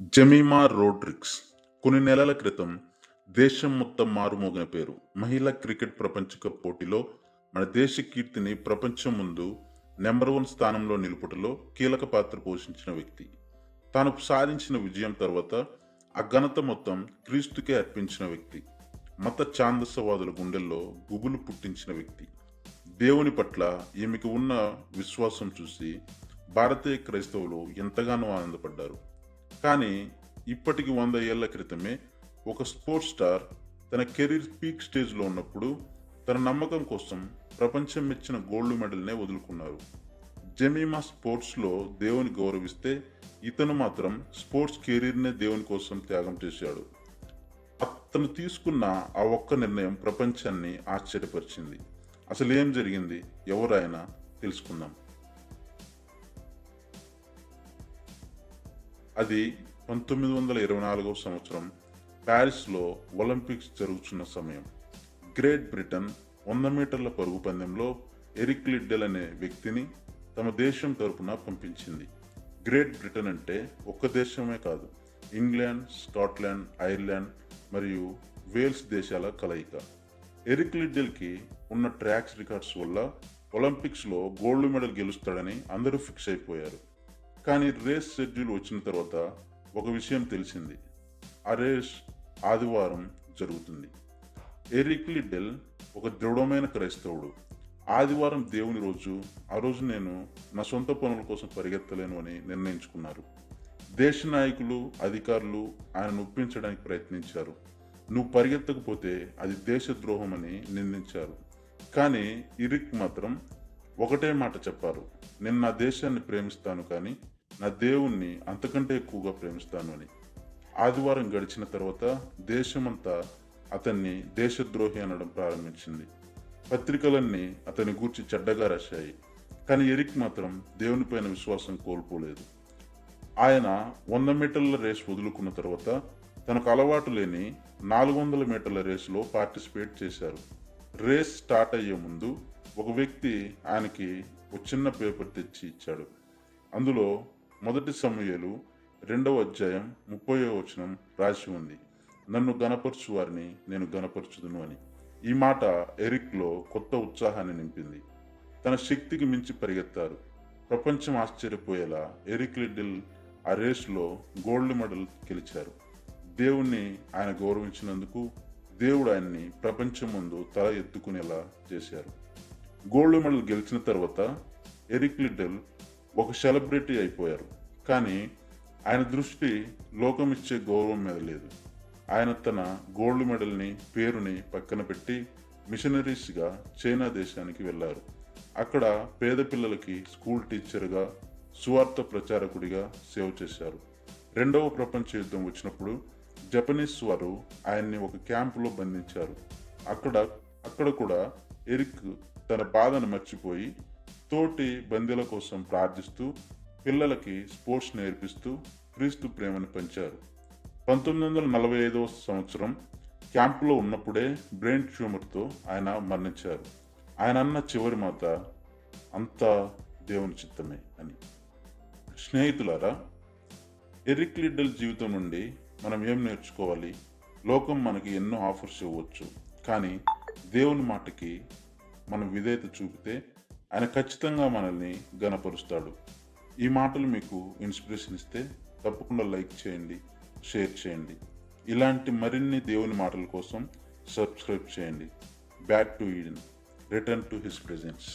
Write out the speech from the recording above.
Jemimah Rodrigues కొన్ని నెలల క్రితం దేశం మొత్తం మారుమోగిన పేరు. మహిళా క్రికెట్ ప్రపంచ కప్ పోటీలో మన దేశ కీర్తిని ప్రపంచం ముందు నెంబర్ 1 స్థానంలో నిలుపుటలో కీలక పాత్ర పోషించిన వ్యక్తి. తాను సాధించిన విజయం తర్వాత ఆ ఘనత మొత్తం క్రీస్తుకే అర్పించిన వ్యక్తి. మత ఛాందసవాదుల గుండెల్లో గుబులు పుట్టించిన వ్యక్తి. దేవుని పట్ల ఈమెకు ఉన్న విశ్వాసం చూసి భారతీయ క్రైస్తవులు ఎంతగానో ఆనందపడ్డారు. కానీ ఇప్పటికి 100 ఏళ్ల క్రితమే ఒక స్పోర్ట్స్ స్టార్ తన కెరీర్ పీక్ స్టేజ్లో ఉన్నప్పుడు తన నమ్మకం కోసం ప్రపంచం మెచ్చిన గోల్డ్ మెడల్నే వదులుకున్నారు. జెమిమా స్పోర్ట్స్లో దేవుని గౌరవిస్తే ఇతను మాత్రం స్పోర్ట్స్ కెరీర్నే దేవుని కోసం త్యాగం చేశాడు. అతను తీసుకున్న ఆ ఒక్క నిర్ణయం ప్రపంచాన్ని ఆశ్చర్యపరిచింది. అసలు ఏం జరిగింది, ఎవరైనా తెలుసుకుందాం. అది 1924 సంవత్సరం ప్యారిస్లో ఒలింపిక్స్ జరుగుతున్న సమయం. గ్రేట్ బ్రిటన్ 100 మీటర్ల పరుగు పందెంలో ఎరిక్ లిడ్డెల్ అనే వ్యక్తిని తమ దేశం తరపున పంపించింది. గ్రేట్ బ్రిటన్ అంటే ఒక్క దేశమే కాదు, ఇంగ్లాండ్, స్కాట్లాండ్, ఐర్లాండ్ మరియు వేల్స్ దేశాల కలయిక. ఎరిక్ లిడ్డెల్కి ఉన్న ట్రాక్స్ రికార్డ్స్ వల్ల ఒలింపిక్స్లో గోల్డ్ మెడల్ గెలుస్తాడని అందరూ ఫిక్స్ అయిపోయారు. కానీ రేస్ షెడ్యూల్ వచ్చిన తర్వాత ఒక విషయం తెలిసింది. ఆ రేస్ ఆదివారం జరుగుతుంది. ఎరిక్ లిడ్డెల్ ఒక దృఢమైన క్రైస్తవుడు. ఆదివారం దేవుని రోజు, ఆ రోజు నేను నా సొంత పనుల కోసం పరిగెత్తలేను అని నిర్ణయించుకున్నారు. దేశ నాయకులు, అధికారులు ఆయనను ఒప్పించడానికి ప్రయత్నించారు. నువ్వు పరిగెత్తకపోతే అది దేశద్రోహం అని నిందించారు. కానీ ఎరిక్ మాత్రం ఒకటే మాట చెప్పారు, నేను నా దేశాన్ని ప్రేమిస్తాను కానీ నా దేవుణ్ణి అంతకంటే ఎక్కువగా ప్రేమిస్తాను అని. ఆదివారం గడిచిన తర్వాత దేశమంతా అతన్ని దేశద్రోహి అనడం ప్రారంభించింది. పత్రికలన్నీ అతని గూర్చి చెడ్డగా రాశాయి. కానీ ఎరిక్ మాత్రం దేవునిపైన విశ్వాసం కోల్పోలేదు. ఆయన 100 మీటర్ల రేస్ వదులుకున్న తర్వాత తనకు అలవాటు లేని 400 మీటర్ల రేసులో పార్టిసిపేట్ చేశారు. రేస్ స్టార్ట్ అయ్యే ముందు ఒక వ్యక్తి ఆయనకి ఒక చిన్న పేపర్ తెచ్చి ఇచ్చాడు. అందులో 1 సమూయేలు 2వ అధ్యాయం 30వ వచనం రాసి ఉంది, నన్ను గణపరచు వారిని నేను గణపరచుదును అని. ఈ మాట ఎరిక్లో కొత్త ఉత్సాహాన్ని నింపింది. తన శక్తికి మించి పరిగెత్తారు. ప్రపంచం ఆశ్చర్యపోయేలా ఎరిక్ లిడ్డెల్ ఆ రేసులో గోల్డ్ మెడల్ గెలిచారు. దేవుణ్ణి ఆయన గౌరవించినందుకు దేవుడు ఆయన్ని ప్రపంచం ముందు తల ఎత్తుకునేలా చేశారు. గోల్డ్ మెడల్ గెలిచిన తర్వాత ఎరిక్ లిడ్డెల్ ఒక సెలబ్రిటీ అయిపోయారు. కానీ ఆయన దృష్టి లోకం ఇచ్చే గౌరవం మీద లేదు. ఆయన తన గోల్డ్ మెడల్ని, పేరుని పక్కన పెట్టి మిషనరీస్గా చైనా దేశానికి వెళ్ళారు. అక్కడ పేద పిల్లలకి స్కూల్ టీచర్గా, సువార్త ప్రచారకుడిగా సేవ చేశారు. 2వ ప్రపంచ యుద్ధం వచ్చినప్పుడు జపనీస్ వారు ఆయన్ని ఒక క్యాంపులో బంధించారు. అక్కడ కూడా ఎరిక్ తన బాధను మర్చిపోయి తోటి బందీల కోసం ప్రార్థిస్తూ పిల్లలకి స్పోర్ట్స్ నేర్పిస్తూ క్రీస్తు ప్రేమను పంచారు. 1945 సంవత్సరం క్యాంపులో ఉన్నప్పుడే బ్రెయిన్ ట్యూమర్తో ఆయన మరణించారు. ఆయన అన్న చివరి మాట, అంతా దేవుని చిత్తమే అని. స్నేహితులారా, ఎరిక్ లిడ్డెల్ జీవితం నుండి మనం ఏం నేర్చుకోవాలి? లోకం మనకి ఎన్నో ఆఫర్స్ ఇవ్వచ్చు, కానీ దేవుని మాటకి మనం విధేయత చూపితే ఆయన ఖచ్చితంగా మనల్ని గణపరుస్తాడు. ఈ మాటలు మీకు ఇన్స్పిరేషన్ ఇస్తే తప్పకుండా లైక్ చేయండి, షేర్ చేయండి. ఇలాంటి మరిన్ని దేవుని మాటల కోసం సబ్స్క్రైబ్ చేయండి. Back to Eden, return to his presence.